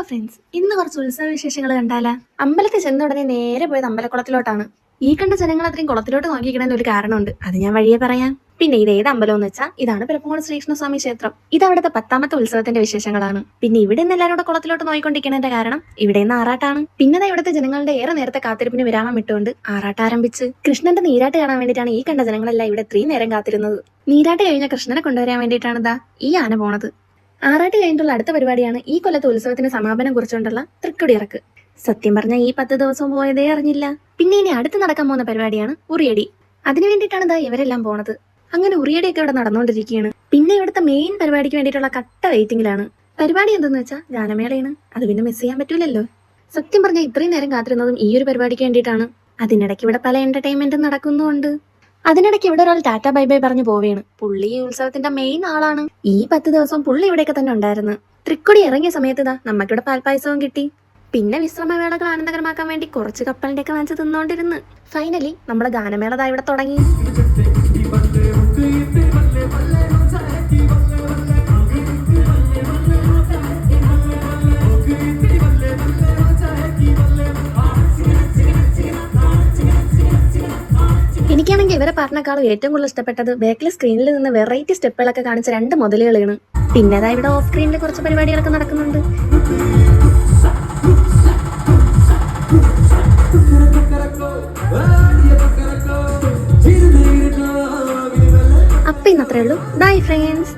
Friends, ഇന്ന് കുറച്ച് ഉത്സവ വിശേഷങ്ങൾ കണ്ടാലാ. അമ്പലത്തിൽ ചെന്ന ഉടനെ നേരെ പോയത് അമ്പലക്കുളത്തിലോട്ടാണ്. ഈ കണ്ട ജനങ്ങൾ അത്രയും കുളത്തിലോട്ട് നോക്കിക്കണേന്ന് ഒരു കാരണമുണ്ട്, അത് ഞാൻ വഴിയെ പറയാം. പിന്നെ ഇത് ഏത് അമ്പലം എന്ന് വെച്ചാൽ ഇതാണ് പെരുമ്പുഴ ശ്രീകൃഷ്ണസ്വാമി ക്ഷേത്രം. ഇത് അവിടുത്തെ 10ാമത്തെ ഉത്സവത്തിന്റെ വിശേഷങ്ങളാണ്. പിന്നെ ഇവിടെ നിന്ന് എല്ലാവരും കൂടെ കുളത്തിലോട്ട് നോക്കിക്കൊണ്ടിരിക്കുന്നതിന്റെ കാരണം ഇവിടെ നിന്ന് ആറാട്ടാണ്. പിന്നെ ഇവിടുത്തെ ജനങ്ങളുടെ ഏറെ നേരത്തെ കാത്തിരിപ്പിന് വിരാമം ഇട്ടുകൊണ്ട് ആറാട്ട് ആരംഭിച്ച് കൃഷ്ണന്റെ നീരാട്ട് കാണാൻ വേണ്ടിയിട്ടാണ് ഈ കണ്ട ജനങ്ങളെല്ലാം ഇവിടെ ഇത്രയും നേരം കാത്തിരുന്നത്. നീരാട്ട് കഴിഞ്ഞ കൃഷ്ണനെ കൊണ്ടുവരാൻ വേണ്ടിയിട്ടാണ് ഇതാ ഈ ആന പോണത്. ആറാട്ട് കഴിഞ്ഞിട്ടുള്ള അടുത്ത പരിപാടിയാണ് ഈ കൊല്ലത്തെ ഉത്സവത്തിന് സമാപനം കുറിച്ചുകൊണ്ടുള്ള തൃക്കൊടിയിറക്ക്. സത്യം പറഞ്ഞാൽ ഈ 10 ദിവസം പോയതേ അറിഞ്ഞില്ല. പിന്നെ ഇനി അടുത്ത് നടക്കാൻ പോകുന്ന പരിപാടിയാണ് ഉറിയടി. അതിനു വേണ്ടിയിട്ടാണ് ഇതാ ഇവരെല്ലാം പോണത്. അങ്ങനെ ഉറിയടിയൊക്കെ ഇവിടെ നടന്നുകൊണ്ടിരിക്കുകയാണ്. പിന്നെ ഇവിടുത്തെ മെയിൻ പരിപാടിക്ക് വേണ്ടിയിട്ടുള്ള കട്ട വെയിറ്റിംഗിലാണ്. പരിപാടി എന്തെന്ന് വെച്ചാൽ ഗാനമേളയാണ്. അത് പിന്നെ മിസ് ചെയ്യാൻ പറ്റൂലല്ലോ. സത്യം പറഞ്ഞാൽ ഇത്രയും നേരം കാത്തിരുന്നതും ഈ ഒരു പരിപാടിക്ക് വേണ്ടിയിട്ടാണ്. അതിനിടയ്ക്ക് ഇവിടെ പല എന്റർടൈൻമെന്റും നടക്കുന്നുണ്ട്. അതിനിടയ്ക്ക് ഇവിടെ ഒരാൾ ടാറ്റ ബൈ ബൈ പറഞ്ഞു പോവുകയാണ്. പുള്ളി ഈ ഉത്സവത്തിന്റെ മെയിൻ ആളാണ്. ഈ 10 ദിവസം പുള്ളി ഇവിടെയൊക്കെ തന്നെ ഉണ്ടായിരുന്നു. തൃക്കൊടി ഇറങ്ങിയ സമയത്ത് ഇതാ നമുക്കിവിടെ പാൽപ്പായസവും കിട്ടി. പിന്നെ വിശ്രമവേളകൾ ആനന്ദകരമാക്കാൻ വേണ്ടി കുറച്ച് കപ്പലിന്റെ ഒക്കെ വാങ്ങിച്ച് തിന്നോണ്ടിരുന്ന് ഫൈനലി നമ്മുടെ ഗാനമേള ഇവിടെ തുടങ്ങി. എനിക്കാണെങ്കിൽ ഇവരെ പറഞ്ഞേക്കാളും ഏറ്റവും കൂടുതൽ ഇഷ്ടപ്പെട്ടത് ബാക്കിലെ സ്ക്രീനിൽ നിന്ന് വെറൈറ്റി സ്റ്റെപ്പുകളൊക്കെ കാണിച്ച 2 മുതലുകളാണ്. പിന്നെ അതാ ഇവിടെ ഓഫ് സ്ക്രീനിൽ കുറച്ച് പരിപാടികളൊക്കെ നടക്കുന്നുണ്ട്. അപ്പൊ ഇന്നത്രേ ഉള്ളൂ. Bye friends.